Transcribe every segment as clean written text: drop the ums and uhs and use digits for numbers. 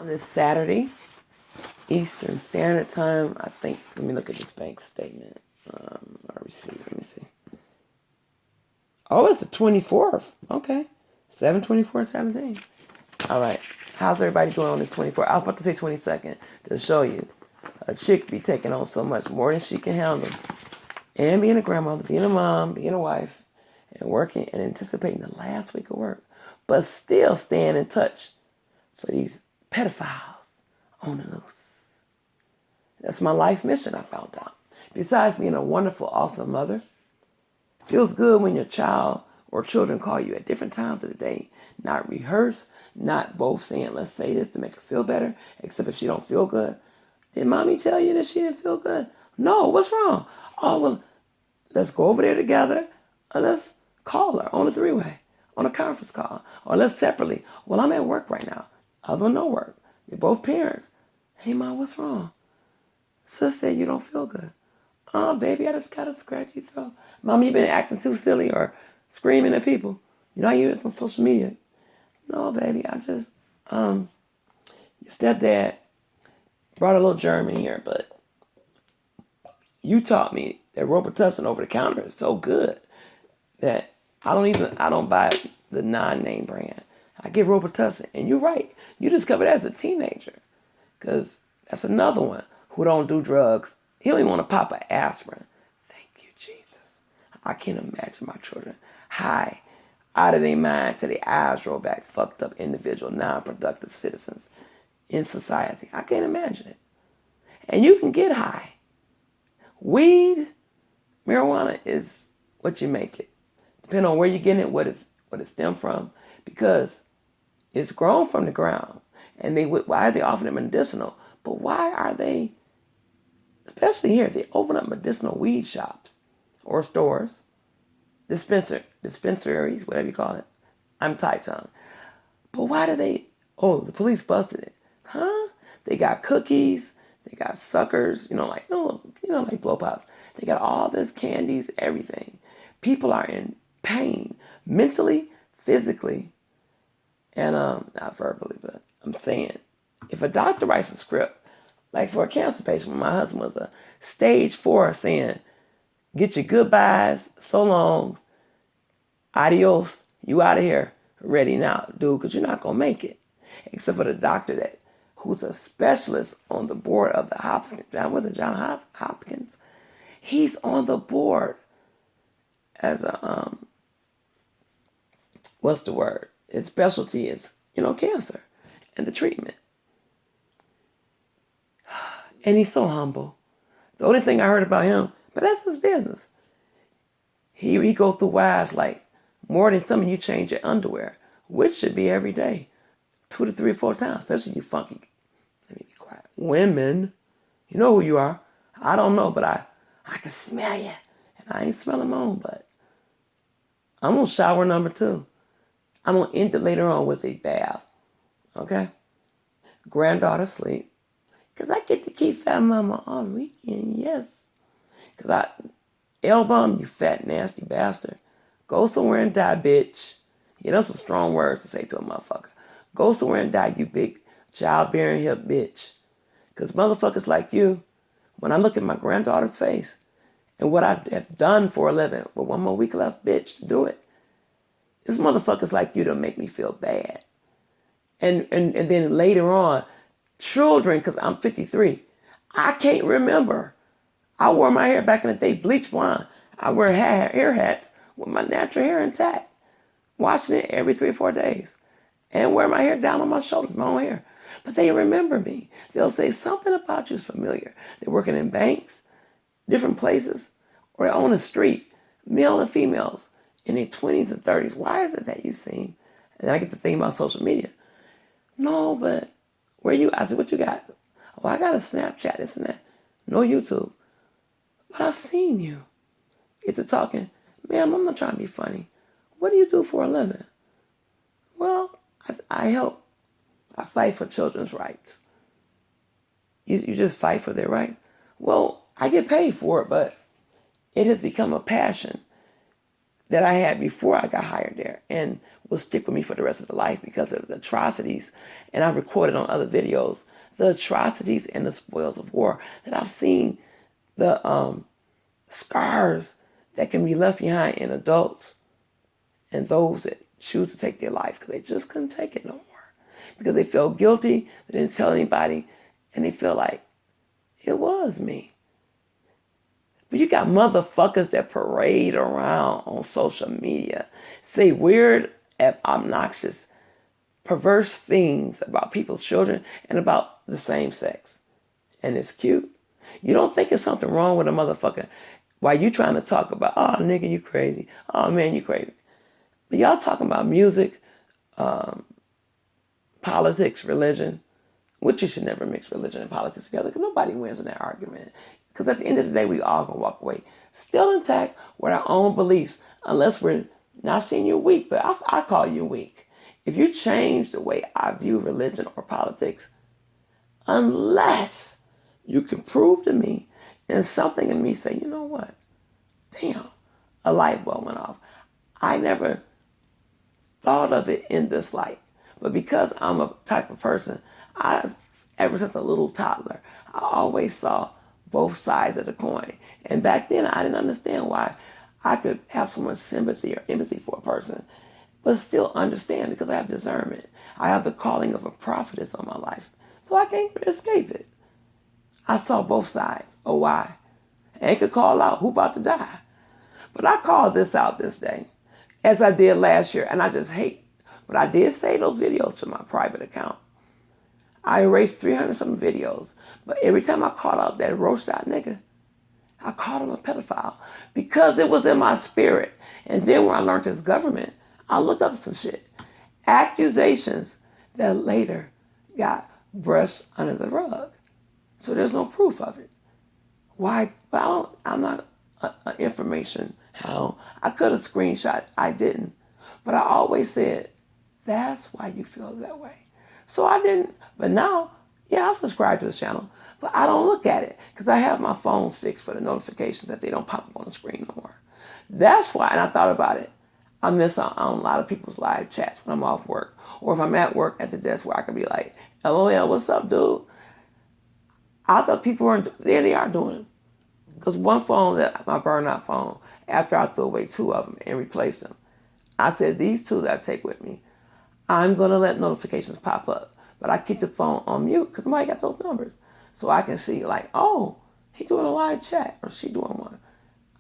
On this Saturday, Eastern Standard Time, I think, let me look at this bank statement. Our receipt, let me see. Oh, it's the 24th. Okay. 7/24/17. All right. How's everybody doing on this 24th? I was about to say 22nd to show you. A chick be taking on so much more than she can handle. And being a grandmother, being a mom, being a wife, and working and anticipating the last week of work. But still staying in touch for these pedophiles on the loose. That's my life mission, I found out. Besides being a wonderful, awesome mother, it feels good when your child or children call you at different times of the day, not rehearse, not both saying, let's say this to make her feel better, except if she don't feel good. Did mommy tell you that she didn't feel good? No, what's wrong? Oh, well, let's go over there together and let's call her on a three-way, on a conference call, or let's separately. Well, I'm at work right now. Other no work. They're both parents. Hey, Mom, what's wrong? Sis said you don't feel good. Oh, baby, I just got a scratchy throat. Mom, you been acting too silly or screaming at people. You know how you is on social media. No, baby, I just, your stepdad brought a little germ in here, but you taught me that Robitussin over the counter is so good that I don't buy the non-name brand. I give Robitussin, and you're right. You discovered that as a teenager, because that's another one who don't do drugs. He don't even want to pop an aspirin. Thank you, Jesus. I can't imagine my children high, out of their mind till their eyes roll back, fucked up individual, non-productive citizens in society. I can't imagine it. And you can get high. Weed, marijuana is what you make it. Depending on where you're getting it, what it stemmed from, because it's grown from the ground. And why are they offering it medicinal? But why are they, especially here, they open up medicinal weed shops or stores, dispensaries, whatever you call it. I'm tight-tongued. But why do they, the police busted it. Huh? They got cookies, they got suckers, like blow pops. They got all this candies, everything. People are in pain, mentally, physically, and not verbally, but I'm saying, if a doctor writes a script, like for a cancer patient, when my husband was a stage 4 saying, get your goodbyes, so long, adios, you out of here, ready now, dude, because you're not going to make it. Except for the doctor who's a specialist on the board of the John Hopkins. He's on the board as a, what's the word? His specialty is, cancer and the treatment. And he's so humble. The only thing I heard about him, but that's his business. He go through wives like more than some of you change your underwear, which should be every day, 2 to 3 or 4 times, especially you funky. Let me be quiet. Women, you know who you are. I don't know, but I can smell you. And I ain't smelling my own butt. I'm on shower number 2. I'm going to end it later on with a bath. Okay? Granddaughter sleep. Because I get to keep fat mama all weekend, yes. Because L-bomb, you fat, nasty bastard. Go somewhere and die, bitch. Those some strong words to say to a motherfucker. Go somewhere and die, you big childbearing hip bitch. Because motherfuckers like you, when I look at my granddaughter's face and what I have done for a living, with 1 more week left, bitch, to do it, it's motherfuckers like you to make me feel bad. And then later on, children, because I'm 53, I can't remember. I wore my hair back in the day bleach blonde. I wear hair hats with my natural hair intact, washing it every 3 or 4 days, and wear my hair down on my shoulders, my own hair. But they remember me. They'll say something about you is familiar. They're working in banks, different places, or on the street, male and females in their 20s and 30s. Why is it that you seen? And then I get to think about social media. No, but where you? I said, what you got? Oh, I got a Snapchat, this and that. No YouTube. But I've seen you. Get to talking. Ma'am, I'm not trying to be funny. What do you do for a living? Well, I help. I fight for children's rights. You just fight for their rights? Well, I get paid for it, but it has become a passion that I had before I got hired there and will stick with me for the rest of the life because of the atrocities, and I've recorded on other videos, the atrocities and the spoils of war that I've seen, the scars that can be left behind in adults and those that choose to take their life because they just couldn't take it no more. Because they feel guilty, they didn't tell anybody, and they feel like it was me. But you got motherfuckers that parade around on social media, say weird, obnoxious, perverse things about people's children and about the same sex. And it's cute. You don't think there's something wrong with a motherfucker while you trying to talk about, oh, nigga, you crazy. Oh, man, you crazy. But y'all talking about music, politics, religion, which you should never mix religion and politics together because nobody wins in that argument. Because at the end of the day, we all going to walk away still intact with our own beliefs, unless we're not seeing you weak, but I call you weak. If you change the way I view religion or politics, unless you can prove to me and something in me say, you know what, damn, a light bulb went off. I never thought of it in this light. But because I'm a type of person, ever since a little toddler, I always saw both sides of the coin. And back then, I didn't understand why I could have so much sympathy or empathy for a person, but still understand because I have discernment. I have the calling of a prophetess on my life, so I can't escape it. I saw both sides of why. And could call out who about to die. But I called this out this day, as I did last year, and I just hate. But I did save those videos to my private account. I erased 300-something videos, but every time I called out that roast out nigga, I called him a pedophile because it was in my spirit. And then when I learned his government, I looked up some shit. Accusations that later got brushed under the rug. So there's no proof of it. Why? Well, I'm not an information hound. I could have screenshot. I didn't. But I always said, that's why you feel that way. So I didn't. But now, yeah, I subscribe to this channel. But I don't look at it because I have my phones fixed for the notifications that they don't pop up on the screen no more. That's why, and I thought about it, I miss out on a lot of people's live chats when I'm off work. Or if I'm at work at the desk where I can be like, LOL, what's up, dude? I thought people weren't, there they are doing it. Because one phone, that my burnout phone, after I threw away 2 of them and replaced them, I said, these 2 that I take with me, I'm going to let notifications pop up. But I keep the phone on mute because nobody got those numbers. So I can see like, oh, he doing a live chat or she doing one.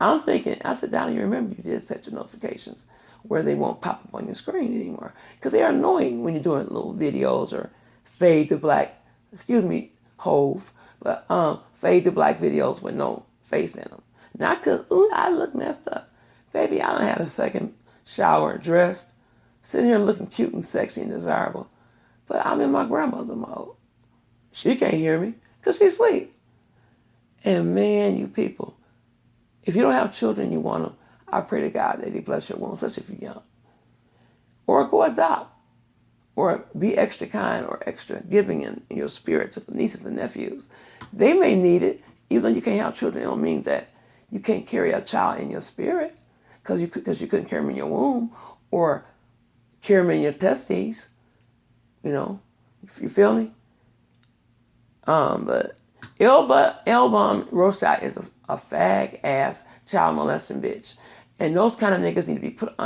I'm thinking, I said, Donnie, you remember you did set your notifications where they won't pop up on your screen anymore. Because they're annoying when you're doing little videos or fade to black, excuse me, Hove, but fade to black videos with no face in them. Not because, ooh, I look messed up. Baby, I done had a second shower, dressed, sitting here looking cute and sexy and desirable. But I'm in my grandmother mode. She can't hear me because she's asleep. And man, you people, if you don't have children, you want them, I pray to God that He bless your womb, especially if you're young. Or go adopt. Or be extra kind or extra giving in your spirit to the nieces and nephews. They may need it. Even though you can't have children, it don't mean that you can't carry a child in your spirit because you couldn't carry them in your womb or carry them in your testes. You know, you feel me? But L-Bomb Rothschild is a fag ass child molesting bitch, and those kind of niggas need to be put on.